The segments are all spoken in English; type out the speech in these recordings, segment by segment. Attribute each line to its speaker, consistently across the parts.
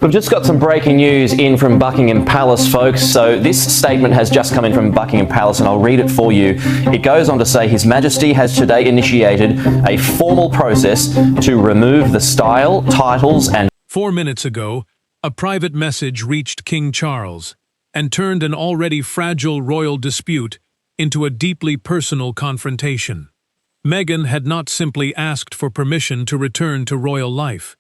Speaker 1: We've just got some breaking news in from Buckingham Palace, folks. So this statement has just come in from Buckingham Palace, and I'll read it for you. It goes on to say, His Majesty has today initiated a formal process to remove the style, titles and...
Speaker 2: 4 minutes ago, a private message reached King Charles and turned an already fragile royal dispute into a deeply personal confrontation. Meghan had not simply asked for permission to return to royal life.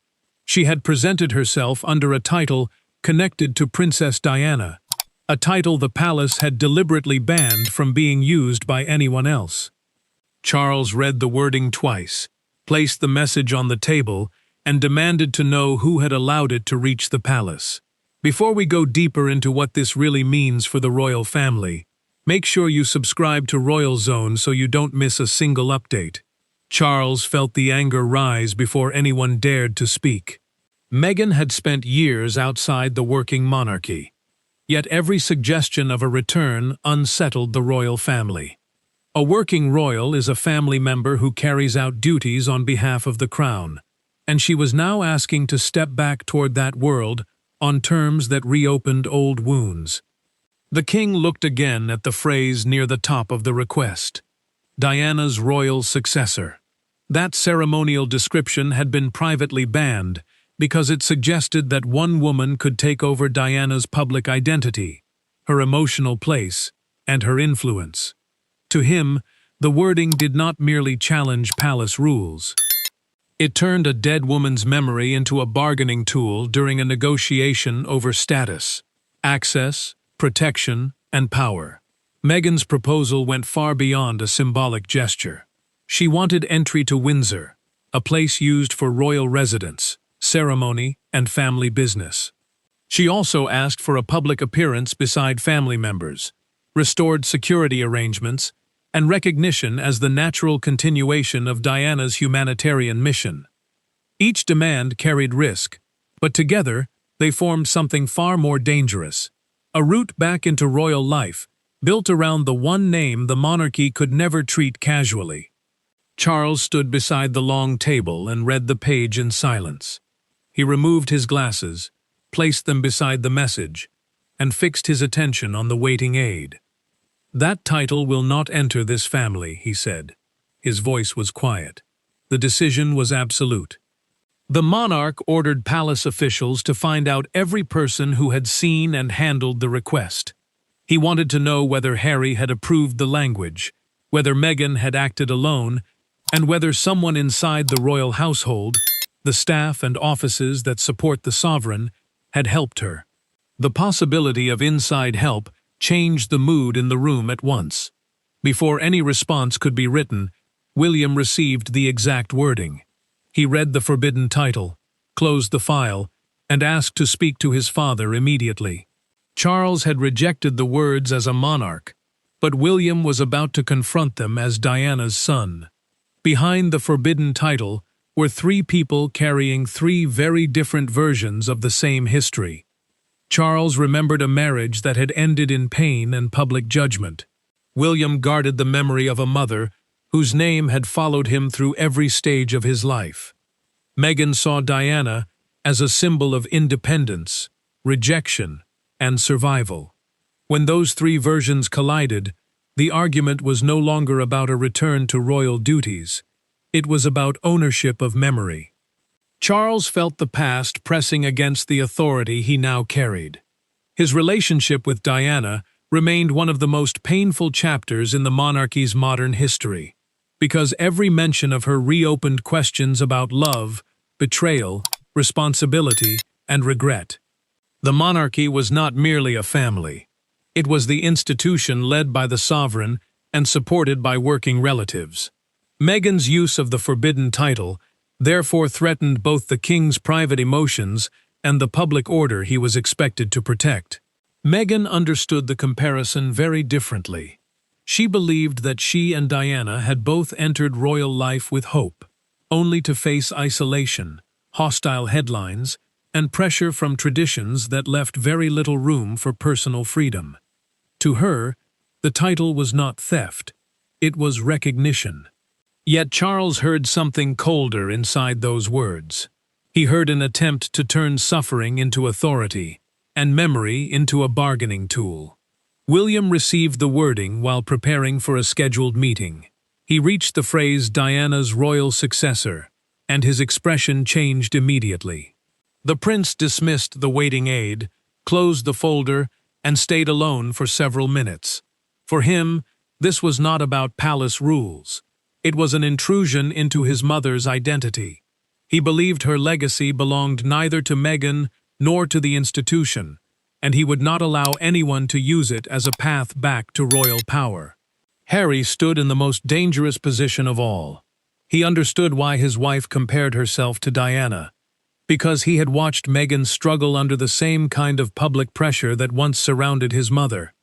Speaker 2: She had presented herself under a title connected to Princess Diana, a title the palace had deliberately banned from being used by anyone else. Charles read the wording twice, placed the message on the table, and demanded to know who had allowed it to reach the palace. Before we go deeper into what this really means for the royal family, make sure you subscribe to Royal Zone so you don't miss a single update. Charles felt the anger rise before anyone dared to speak. Meghan had spent years outside the working monarchy, yet every suggestion of a return unsettled the royal family. A working royal is a family member who carries out duties on behalf of the crown, and she was now asking to step back toward that world on terms that reopened old wounds. The king looked again at the phrase near the top of the request, Diana's royal successor. That ceremonial description had been privately banned because it suggested that one woman could take over Diana's public identity, her emotional place, and her influence. To him, the wording did not merely challenge palace rules. It turned a dead woman's memory into a bargaining tool during a negotiation over status, access, protection, and power. Meghan's proposal went far beyond a symbolic gesture. She wanted entry to Windsor, a place used for royal residence, ceremony, and family business. She also asked for a public appearance beside family members, restored security arrangements, and recognition as the natural continuation of Diana's humanitarian mission. Each demand carried risk, but together they formed something far more dangerous, a route back into royal life, built around the one name the monarchy could never treat casually. Charles stood beside the long table and read the page in silence. He removed his glasses, placed them beside the message, and fixed his attention on the waiting aide. "That title will not enter this family," he said. His voice was quiet. The decision was absolute. The monarch ordered palace officials to find out every person who had seen and handled the request. He wanted to know whether Harry had approved the language, whether Meghan had acted alone, and whether someone inside the royal household, the staff and offices that support the sovereign, had helped her. The possibility of inside help changed the mood in the room at once. Before any response could be written, William received the exact wording. He read the forbidden title, closed the file, and asked to speak to his father immediately. Charles had rejected the words as a monarch, but William was about to confront them as Diana's son. Behind the forbidden title were three people carrying three very different versions of the same history. Charles remembered a marriage that had ended in pain and public judgment. William guarded the memory of a mother whose name had followed him through every stage of his life. Meghan saw Diana as a symbol of independence, rejection, and survival. When those three versions collided, the argument was no longer about a return to royal duties. It was about ownership of memory. Charles felt the past pressing against the authority he now carried. His relationship with Diana remained one of the most painful chapters in the monarchy's modern history, because every mention of her reopened questions about love, betrayal, responsibility, and regret. The monarchy was not merely a family. It was the institution led by the sovereign and supported by working relatives. Meghan's use of the forbidden title therefore threatened both the king's private emotions and the public order he was expected to protect. Meghan understood the comparison very differently. She believed that she and Diana had both entered royal life with hope, only to face isolation, hostile headlines, and pressure from traditions that left very little room for personal freedom. To her, the title was not theft, it was recognition. Yet Charles heard something colder inside those words. He heard an attempt to turn suffering into authority, and memory into a bargaining tool. William received the wording while preparing for a scheduled meeting. He reached the phrase Diana's royal successor, and his expression changed immediately. The prince dismissed the waiting aide, closed the folder, and stayed alone for several minutes. For him, this was not about palace rules. It was an intrusion into his mother's identity. He believed her legacy belonged neither to Meghan nor to the institution, and he would not allow anyone to use it as a path back to royal power. Harry stood in the most dangerous position of all. He understood why his wife compared herself to Diana, because he had watched Meghan struggle under the same kind of public pressure that once surrounded his mother.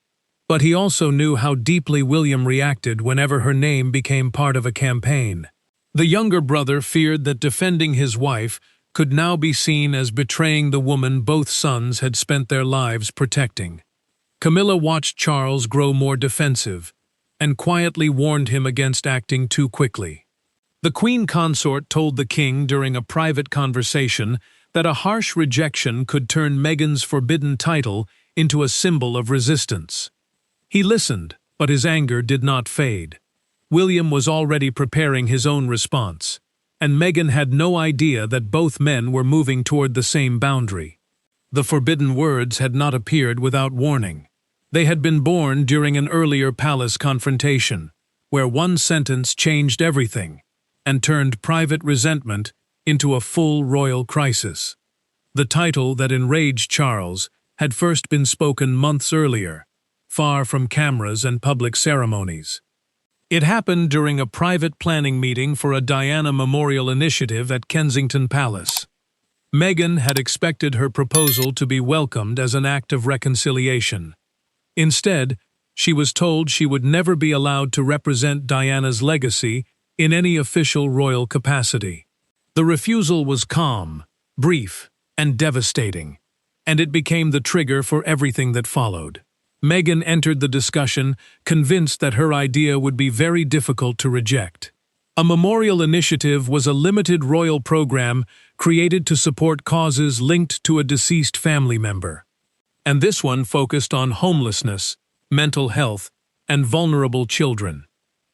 Speaker 2: But he also knew how deeply William reacted whenever her name became part of a campaign. The younger brother feared that defending his wife could now be seen as betraying the woman both sons had spent their lives protecting. Camilla watched Charles grow more defensive, and quietly warned him against acting too quickly. The Queen Consort told the king during a private conversation that a harsh rejection could turn Meghan's forbidden title into a symbol of resistance. He listened, but his anger did not fade. William was already preparing his own response, and Meghan had no idea that both men were moving toward the same boundary. The forbidden words had not appeared without warning. They had been born during an earlier palace confrontation, where one sentence changed everything and turned private resentment into a full royal crisis. The title that enraged Charles had first been spoken months earlier, far from cameras and public ceremonies. It happened during a private planning meeting for a Diana Memorial Initiative at Kensington Palace. Meghan had expected her proposal to be welcomed as an act of reconciliation. Instead, she was told she would never be allowed to represent Diana's legacy in any official royal capacity. The refusal was calm, brief, and devastating, and it became the trigger for everything that followed. Meghan entered the discussion, convinced that her idea would be very difficult to reject. A memorial initiative was a limited royal program created to support causes linked to a deceased family member. And this one focused on homelessness, mental health, and vulnerable children.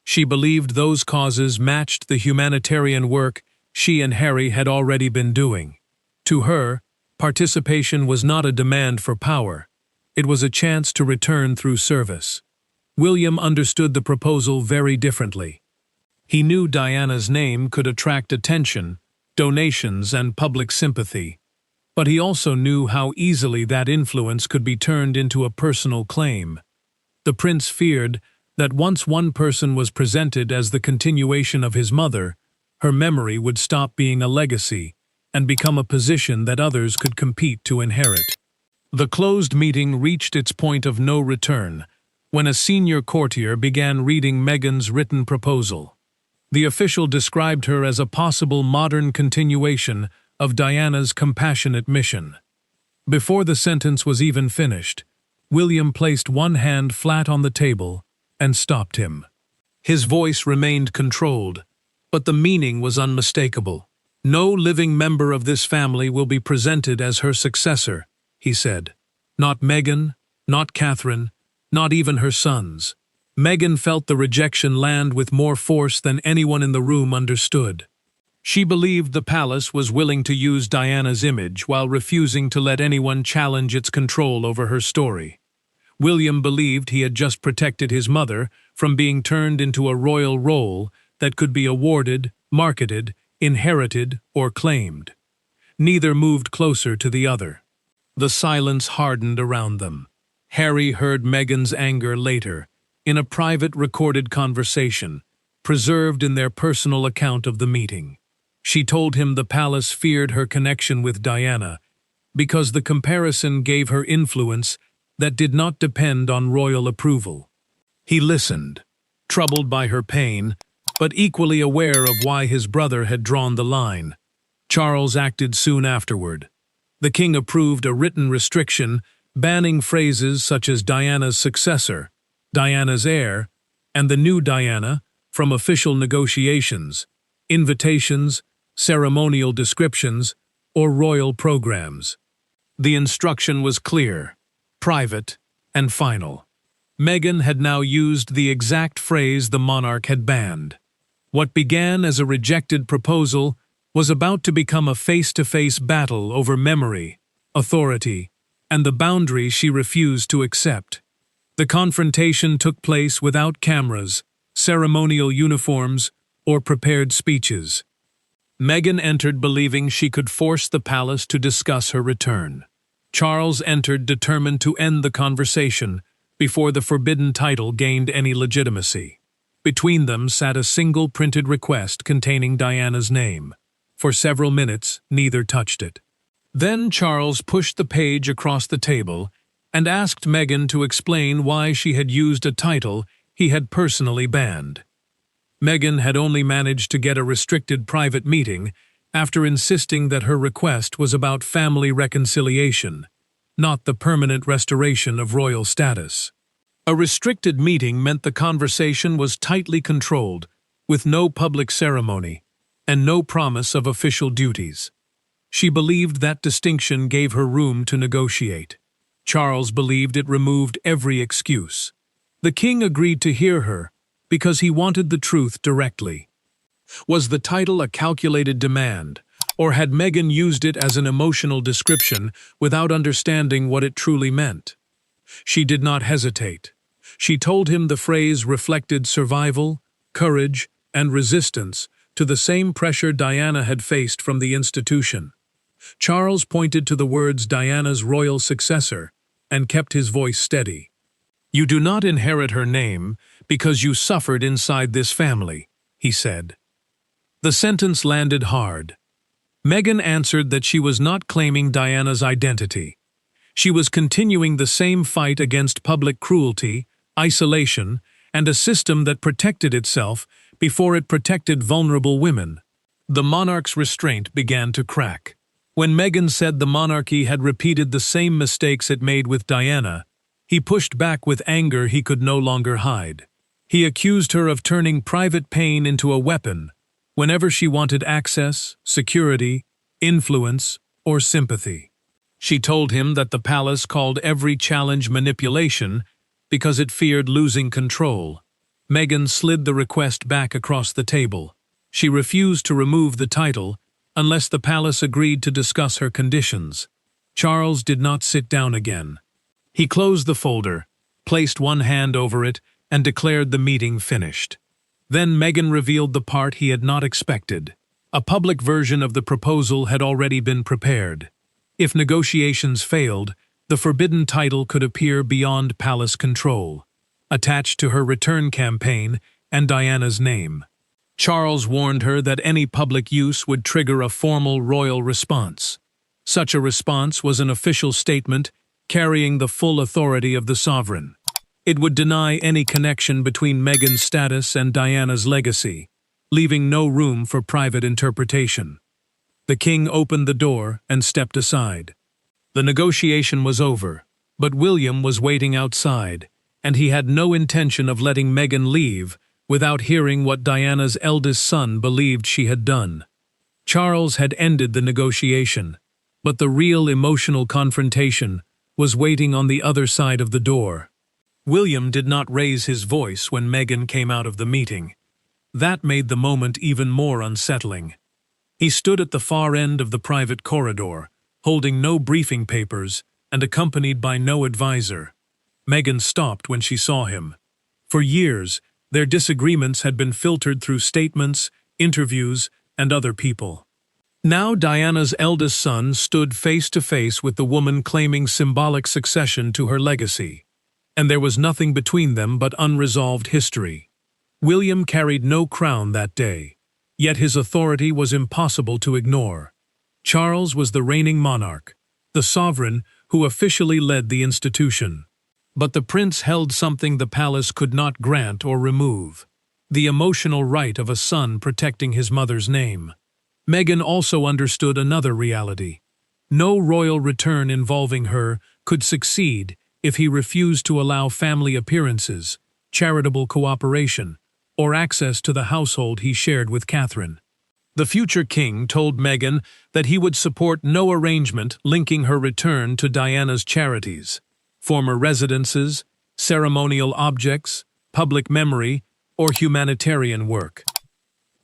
Speaker 2: She believed those causes matched the humanitarian work she and Harry had already been doing. To her, participation was not a demand for power. It was a chance to return through service. William understood the proposal very differently. He knew Diana's name could attract attention, donations, and public sympathy, but he also knew how easily that influence could be turned into a personal claim. The prince feared that once one person was presented as the continuation of his mother, her memory would stop being a legacy and become a position that others could compete to inherit. The closed meeting reached its point of no return when a senior courtier began reading Meghan's written proposal. The official described her as a possible modern continuation of Diana's compassionate mission. Before the sentence was even finished, William placed one hand flat on the table and stopped him. His voice remained controlled, but the meaning was unmistakable. No living member of this family will be presented as her successor, he said. Not Meghan, not Catherine, not even her sons. Meghan felt the rejection land with more force than anyone in the room understood. She believed the palace was willing to use Diana's image while refusing to let anyone challenge its control over her story. William believed he had just protected his mother from being turned into a royal role that could be awarded, marketed, inherited, or claimed. Neither moved closer to the other. The silence hardened around them. Harry heard Meghan's anger later, in a private recorded conversation, preserved in their personal account of the meeting. She told him the palace feared her connection with Diana because the comparison gave her influence that did not depend on royal approval. He listened, troubled by her pain, but equally aware of why his brother had drawn the line. Charles acted soon afterward. The king approved a written restriction banning phrases such as Diana's successor, Diana's heir, and the new Diana from official negotiations, invitations, ceremonial descriptions, or royal programs. The instruction was clear, private, and final. Meghan had now used the exact phrase the monarch had banned. What began as a rejected proposal was about to become a face-to-face battle over memory, authority, and the boundaries she refused to accept. The confrontation took place without cameras, ceremonial uniforms, or prepared speeches. Meghan entered believing she could force the palace to discuss her return. Charles entered determined to end the conversation before the forbidden title gained any legitimacy. Between them sat a single printed request containing Diana's name. For several minutes, neither touched it. Then Charles pushed the page across the table and asked Meghan to explain why she had used a title he had personally banned. Meghan had only managed to get a restricted private meeting after insisting that her request was about family reconciliation, not the permanent restoration of royal status. A restricted meeting meant the conversation was tightly controlled, with no public ceremony and no promise of official duties. She believed that distinction gave her room to negotiate. Charles believed it removed every excuse. The king agreed to hear her because he wanted the truth directly. Was the title a calculated demand, or had Meghan used it as an emotional description without understanding what it truly meant? She did not hesitate. She told him the phrase reflected survival, courage, and resistance to the same pressure Diana had faced from the institution. Charles pointed to the words Diana's royal successor and kept his voice steady. "You do not inherit her name because you suffered inside this family," he said. The sentence landed hard. Meghan answered that she was not claiming Diana's identity. She was continuing the same fight against public cruelty, isolation, and a system that protected itself before it protected vulnerable women. The monarch's restraint began to crack. When Meghan said the monarchy had repeated the same mistakes it made with Diana, he pushed back with anger he could no longer hide. He accused her of turning private pain into a weapon whenever she wanted access, security, influence, or sympathy. She told him that the palace called every challenge manipulation because it feared losing control. Meghan slid the request back across the table. She refused to remove the title unless the palace agreed to discuss her conditions. Charles did not sit down again. He closed the folder, placed one hand over it, and declared the meeting finished. Then Meghan revealed the part he had not expected. A public version of the proposal had already been prepared. If negotiations failed, the forbidden title could appear beyond palace control, attached to her return campaign and Diana's name. Charles warned her that any public use would trigger a formal royal response. Such a response was an official statement carrying the full authority of the sovereign. It would deny any connection between Meghan's status and Diana's legacy, leaving no room for private interpretation. The king opened the door and stepped aside. The negotiation was over, but William was waiting outside, and he had no intention of letting Meghan leave without hearing what Diana's eldest son believed she had done. Charles had ended the negotiation, but the real emotional confrontation was waiting on the other side of the door. William did not raise his voice when Meghan came out of the meeting. That made the moment even more unsettling. He stood at the far end of the private corridor, holding no briefing papers and accompanied by no advisor. Meghan stopped when she saw him. For years, their disagreements had been filtered through statements, interviews, and other people. Now Diana's eldest son stood face to face with the woman claiming symbolic succession to her legacy, and there was nothing between them but unresolved history. William carried no crown that day, yet his authority was impossible to ignore. Charles was the reigning monarch, the sovereign who officially led the institution. But the prince held something the palace could not grant or remove: the emotional right of a son protecting his mother's name. Meghan also understood another reality. No royal return involving her could succeed if he refused to allow family appearances, charitable cooperation, or access to the household he shared with Catherine. The future king told Meghan that he would support no arrangement linking her return to Diana's charities, former residences, ceremonial objects, public memory, or humanitarian work.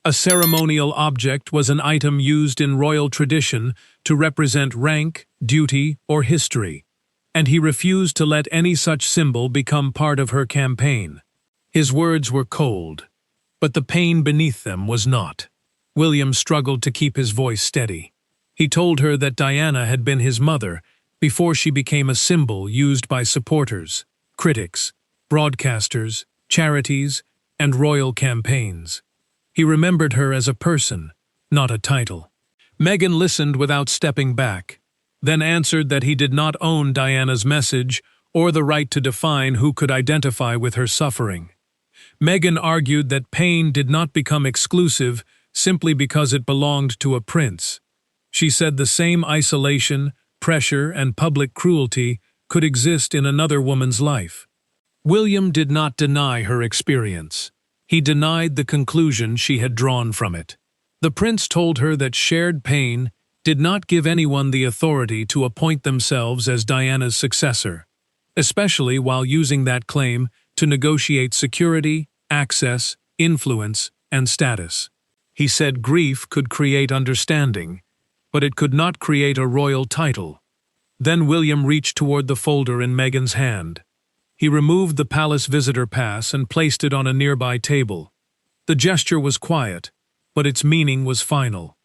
Speaker 2: A ceremonial object was an item used in royal tradition to represent rank, duty, or history, and he refused to let any such symbol become part of her campaign. His words were cold, but the pain beneath them was not. William struggled to keep his voice steady. He told her that Diana had been his mother before she became a symbol used by supporters, critics, broadcasters, charities, and royal campaigns. He remembered her as a person, not a title. Meghan listened without stepping back, then answered that he did not own Diana's message or the right to define who could identify with her suffering. Meghan argued that pain did not become exclusive simply because it belonged to a prince. She said the same isolation, pressure, and public cruelty could exist in another woman's life. William did not deny her experience. He denied the conclusion she had drawn from it. The prince told her that shared pain did not give anyone the authority to appoint themselves as Diana's successor, especially while using that claim to negotiate security, access, influence, and status. He said grief could create understanding, but it could not create a royal title. Then William reached toward the folder in Meghan's hand. He removed the palace visitor pass and placed it on a nearby table. The gesture was quiet, but its meaning was final.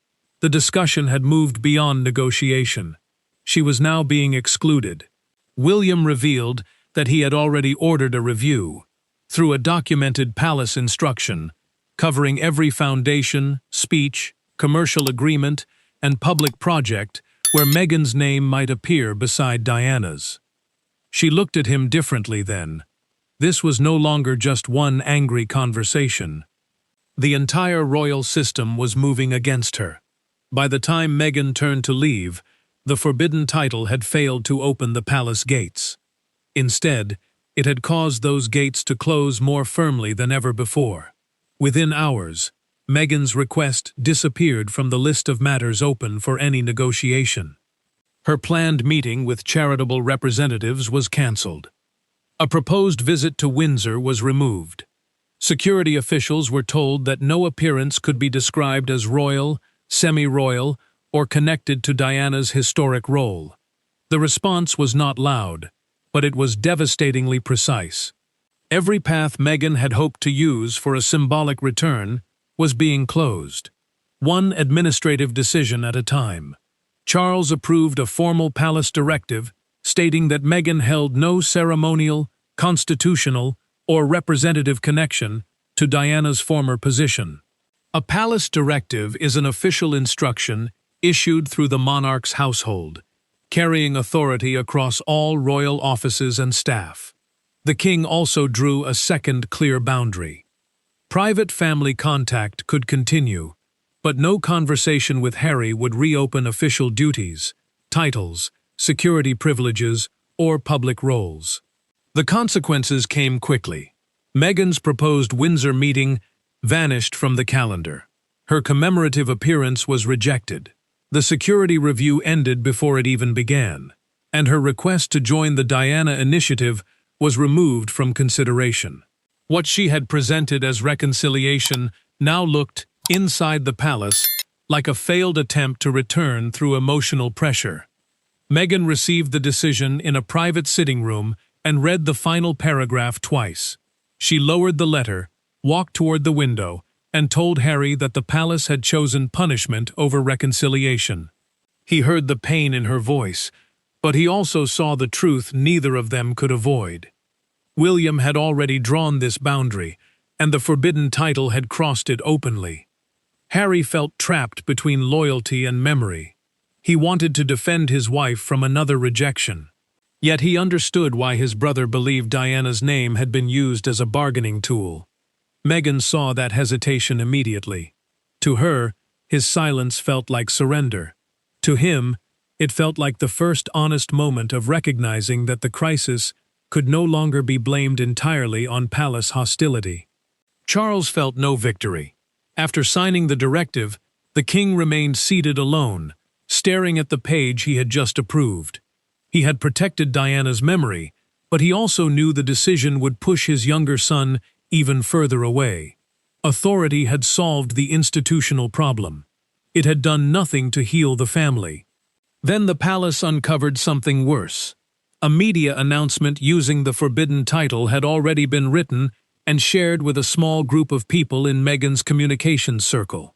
Speaker 2: The discussion had moved beyond negotiation. She was now being excluded. William revealed that he had already ordered a review, through a documented palace instruction, covering every foundation, speech, commercial agreement, and public project where Meghan's name might appear beside Diana's. She looked at him differently then. This was no longer just one angry conversation. The entire royal system was moving against her. By the time Meghan turned to leave, the forbidden title had failed to open the palace gates. Instead, it had caused those gates to close more firmly than ever before. Within hours, Meghan's request disappeared from the list of matters open for any negotiation. Her planned meeting with charitable representatives was cancelled. A proposed visit to Windsor was removed. Security officials were told that no appearance could be described as royal, semi-royal, or connected to Diana's historic role. The response was not loud, but it was devastatingly precise. Every path Meghan had hoped to use for a symbolic return was being closed, one administrative decision at a time. Charles approved a formal palace directive stating that Meghan held no ceremonial, constitutional, or representative connection to Diana's former position. A palace directive is an official instruction issued through the monarch's household, carrying authority across all royal offices and staff. The king also drew a second clear boundary. Private family contact could continue, but no conversation with Harry would reopen official duties, titles, security privileges, or public roles. The consequences came quickly. Meghan's proposed Windsor meeting vanished from the calendar. Her commemorative appearance was rejected. The security review ended before it even began, and her request to join the Diana Initiative was removed from consideration. What she had presented as reconciliation now looked, inside the palace, like a failed attempt to return through emotional pressure. Meghan received the decision in a private sitting room and read the final paragraph twice. She lowered the letter, walked toward the window, and told Harry that the palace had chosen punishment over reconciliation. He heard the pain in her voice, but he also saw the truth neither of them could avoid. William had already drawn this boundary, and the forbidden title had crossed it openly. Harry felt trapped between loyalty and memory. He wanted to defend his wife from another rejection. Yet he understood why his brother believed Diana's name had been used as a bargaining tool. Meghan saw that hesitation immediately. To her, his silence felt like surrender. To him, it felt like the first honest moment of recognizing that the crisis could no longer be blamed entirely on palace hostility. Charles felt no victory. After signing the directive, The king remained seated alone, staring at the page he had just approved. He had protected Diana's memory, but he also knew the decision would push his younger son even further away. Authority had solved the institutional problem. It had done nothing to heal the family. Then the palace uncovered something worse. A media announcement using the forbidden title had already been written and shared with a small group of people in Meghan's communications circle.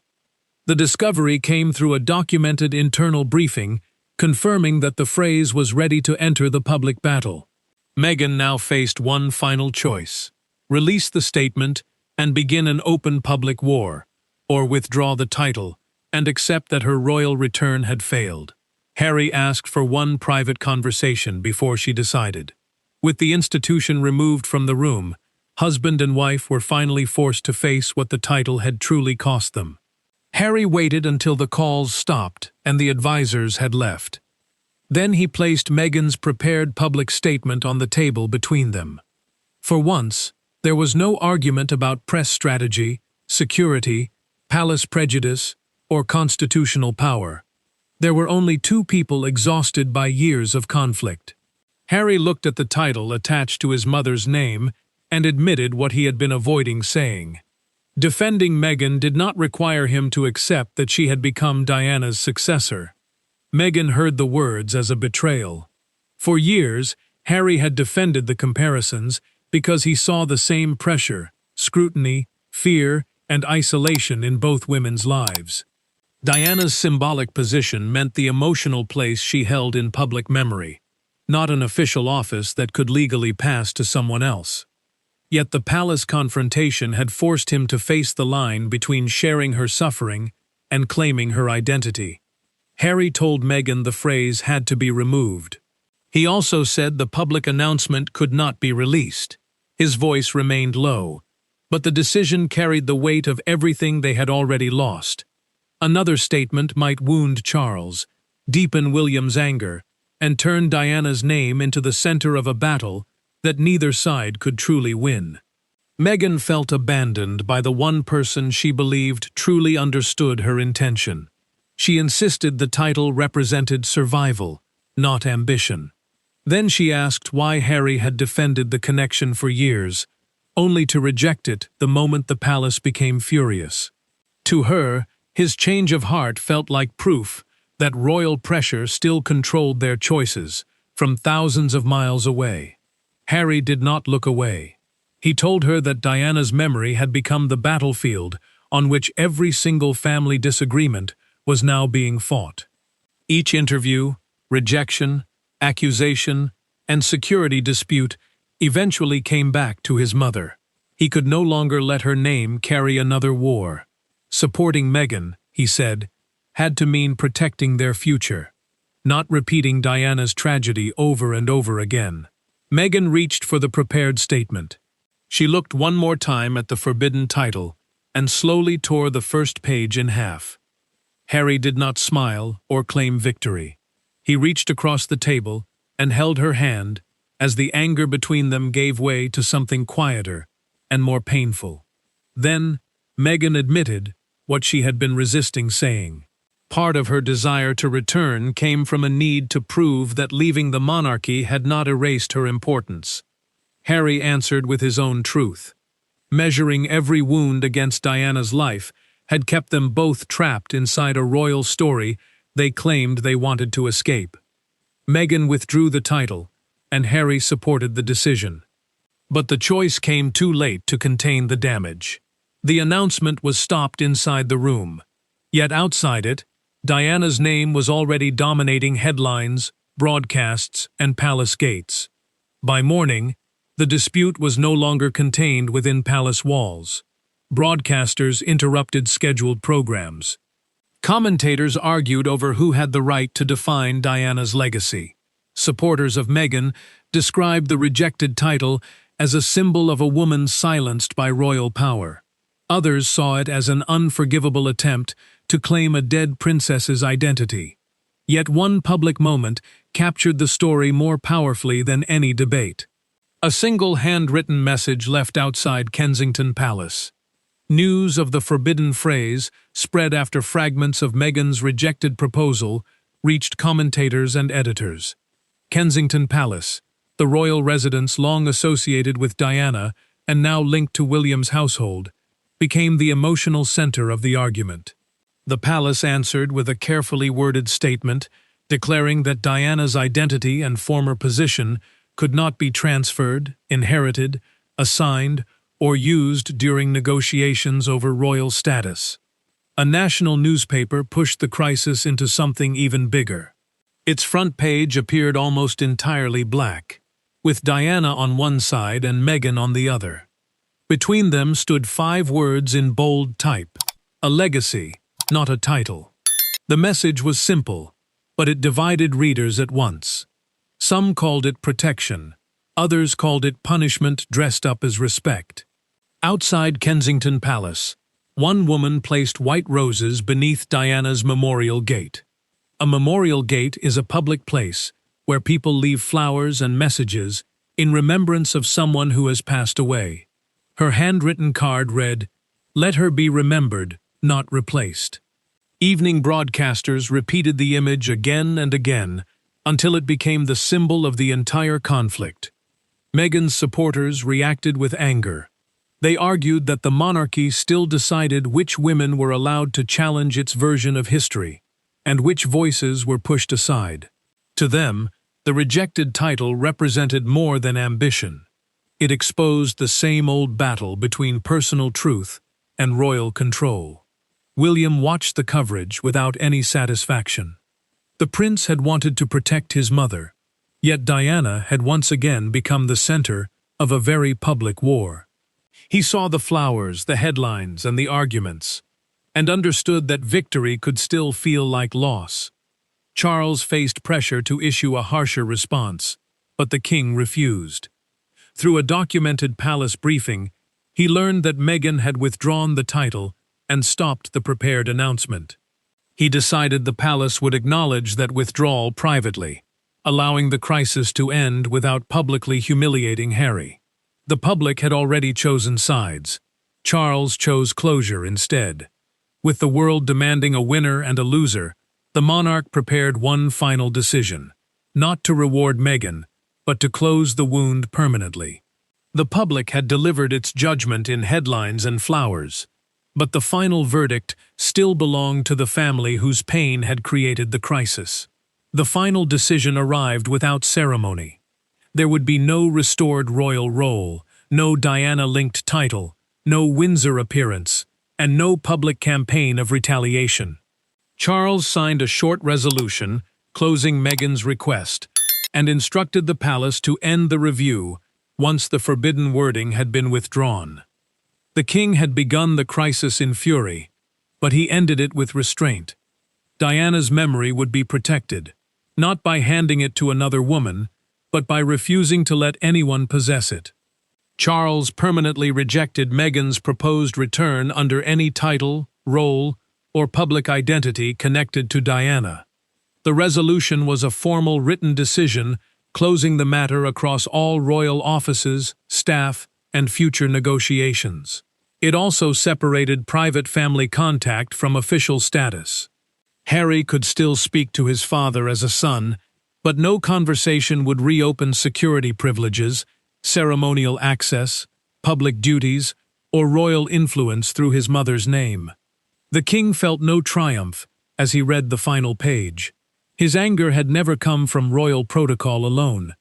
Speaker 2: The discovery came through a documented internal briefing, confirming that the phrase was ready to enter the public battle. Meghan now faced one final choice: release the statement and begin an open public war, or withdraw the title and accept that her royal return had failed. Harry asked for one private conversation before she decided. With the institution removed from the room, husband and wife were finally forced to face what the title had truly cost them. Harry waited until the calls stopped and the advisors had left. Then he placed Meghan's prepared public statement on the table between them. For once, there was no argument about press strategy, security, palace prejudice, or constitutional power. There were only two people exhausted by years of conflict. Harry looked at the title attached to his mother's name and admitted what he had been avoiding saying. Defending Meghan did not require him to accept that she had become Diana's successor. Meghan heard the words as a betrayal. For years, Harry had defended the comparisons because he saw the same pressure, scrutiny, fear, and isolation in both women's lives. Diana's symbolic position meant the emotional place she held in public memory, not an official office that could legally pass to someone else. Yet the palace confrontation had forced him to face the line between sharing her suffering and claiming her identity. Harry told Meghan the phrase had to be removed. He also said the public announcement could not be released. His voice remained low, but the decision carried the weight of everything they had already lost. Another statement might wound Charles, deepen William's anger, and turn Diana's name into the center of a battle that neither side could truly win. Meghan felt abandoned by the one person she believed truly understood her intention. She insisted the title represented survival, not ambition. Then she asked why Harry had defended the connection for years, only to reject it the moment the palace became furious. To her, his change of heart felt like proof that royal pressure still controlled their choices from thousands of miles away. Harry did not look away. He told her that Diana's memory had become the battlefield on which every single family disagreement was now being fought. Each interview, rejection, accusation, and security dispute eventually came back to his mother. He could no longer let her name carry another war. Supporting Meghan, he said, had to mean protecting their future, not repeating Diana's tragedy over and over again. Meghan reached for the prepared statement. She looked one more time at the forbidden title and slowly tore the first page in half. Harry did not smile or claim victory. He reached across the table and held her hand as the anger between them gave way to something quieter and more painful. Then, Meghan admitted what she had been resisting saying. Part of her desire to return came from a need to prove that leaving the monarchy had not erased her importance. Harry answered with his own truth. Measuring every wound against Diana's life had kept them both trapped inside a royal story they claimed they wanted to escape. Meghan withdrew the title, and Harry supported the decision. But the choice came too late to contain the damage. The announcement was stopped inside the room. Yet outside it, Diana's name was already dominating headlines, broadcasts, and palace gates. By morning, the dispute was no longer contained within palace walls. Broadcasters interrupted scheduled programs. Commentators argued over who had the right to define Diana's legacy. Supporters of Meghan described the rejected title as a symbol of a woman silenced by royal power. Others saw it as an unforgivable attempt to claim a dead princess's identity. Yet one public moment captured the story more powerfully than any debate. A single handwritten message left outside Kensington Palace. News of the forbidden phrase, spread after fragments of Meghan's rejected proposal, reached commentators and editors. Kensington Palace, the royal residence long associated with Diana and now linked to William's household, became the emotional center of the argument. The palace answered with a carefully worded statement declaring that Diana's identity and former position could not be transferred, inherited, assigned, or used during negotiations over royal status. A national newspaper pushed the crisis into something even bigger. Its front page appeared almost entirely black, with Diana on one side and Meghan on the other. Between them stood 5 words in bold type: a legacy, not a title. The message was simple, but it divided readers at once. Some called it protection, others called it punishment dressed up as respect. Outside Kensington Palace, one woman placed white roses beneath Diana's memorial gate. A memorial gate is a public place where people leave flowers and messages in remembrance of someone who has passed away. Her handwritten card read, "Let her be remembered, not replaced." Evening broadcasters repeated the image again and again until it became the symbol of the entire conflict. Meghan's supporters reacted with anger. They argued that the monarchy still decided which women were allowed to challenge its version of history, and which voices were pushed aside. To them, the rejected title represented more than ambition. It exposed the same old battle between personal truth and royal control. William watched the coverage without any satisfaction. The prince had wanted to protect his mother, yet Diana had once again become the center of a very public war. He saw the flowers, the headlines, and the arguments, and understood that victory could still feel like loss. Charles faced pressure to issue a harsher response, but the king refused. Through a documented palace briefing, he learned that Meghan had withdrawn the title and stopped the prepared announcement. He decided the palace would acknowledge that withdrawal privately, allowing the crisis to end without publicly humiliating Harry. The public had already chosen sides. Charles chose closure instead. With the world demanding a winner and a loser, the monarch prepared one final decision: not to reward Meghan, but to close the wound permanently. The public had delivered its judgment in headlines and flowers, but the final verdict still belonged to the family whose pain had created the crisis. The final decision arrived without ceremony. There would be no restored royal role, no Diana-linked title, no Windsor appearance, and no public campaign of retaliation. Charles signed a short resolution closing Meghan's request and instructed the palace to end the review once the forbidden wording had been withdrawn. The king had begun the crisis in fury, but he ended it with restraint. Diana's memory would be protected, not by handing it to another woman, but by refusing to let anyone possess it. Charles permanently rejected Meghan's proposed return under any title, role, or public identity connected to Diana. The resolution was a formal written decision closing the matter across all royal offices, staff, and future negotiations. It also separated private family contact from official status. Harry could still speak to his father as a son, but no conversation would reopen security privileges, ceremonial access, public duties, or royal influence through his mother's name. The king felt no triumph as he read the final page. His anger had never come from royal protocol alone.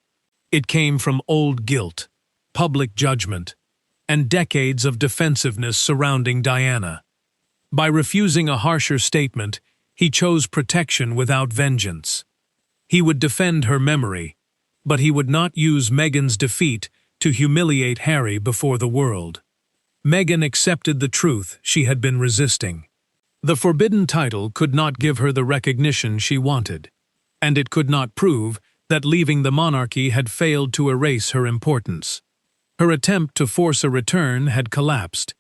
Speaker 2: It came from old guilt, public judgment, and decades of defensiveness surrounding Diana. By refusing a harsher statement, he chose protection without vengeance. He would defend her memory, but he would not use Meghan's defeat to humiliate Harry before the world. Meghan accepted the truth she had been resisting. The forbidden title could not give her the recognition she wanted, and it could not prove that leaving the monarchy had failed to erase her importance. Her attempt to force a return had collapsed,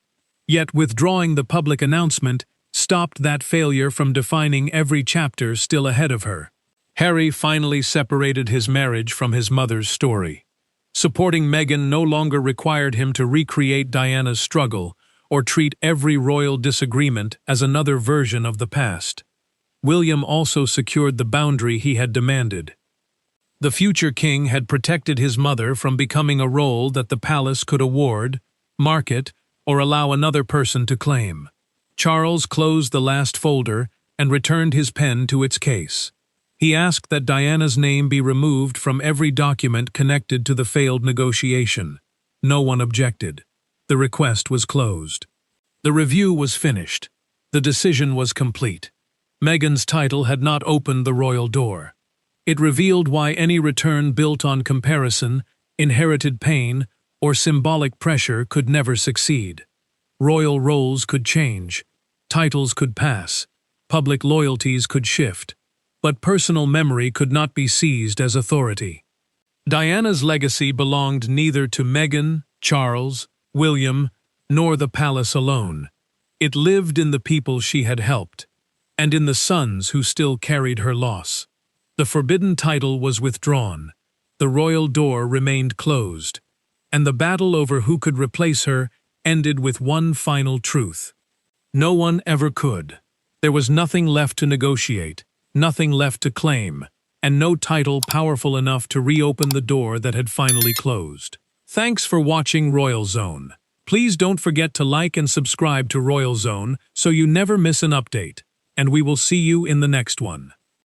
Speaker 2: yet withdrawing the public announcement stopped that failure from defining every chapter still ahead of her. Harry finally separated his marriage from his mother's story. Supporting Meghan no longer required him to recreate Diana's struggle or treat every royal disagreement as another version of the past. William also secured the boundary he had demanded. The future king had protected his mother from becoming a role that the palace could award, market, or allow another person to claim. Charles closed the last folder and returned his pen to its case. He asked that Diana's name be removed from every document connected to the failed negotiation. No one objected. The request was closed. The review was finished. The decision was complete. Meghan's title had not opened the royal door. It revealed why any return built on comparison, inherited pain, or symbolic pressure could never succeed. Royal roles could change, titles could pass, public loyalties could shift, but personal memory could not be seized as authority. Diana's legacy belonged neither to Meghan, Charles, William, nor the palace alone. It lived in the people she had helped, and in the sons who still carried her loss. The forbidden title was withdrawn, the royal door remained closed, and the battle over who could replace her ended with one final truth. No one ever could. There was nothing left to negotiate, nothing left to claim, and no title powerful enough to reopen the door that had finally closed. Thanks for watching Royal Zone. Please don't forget to like and subscribe to Royal Zone so you never miss an update, and we will see you in the next one.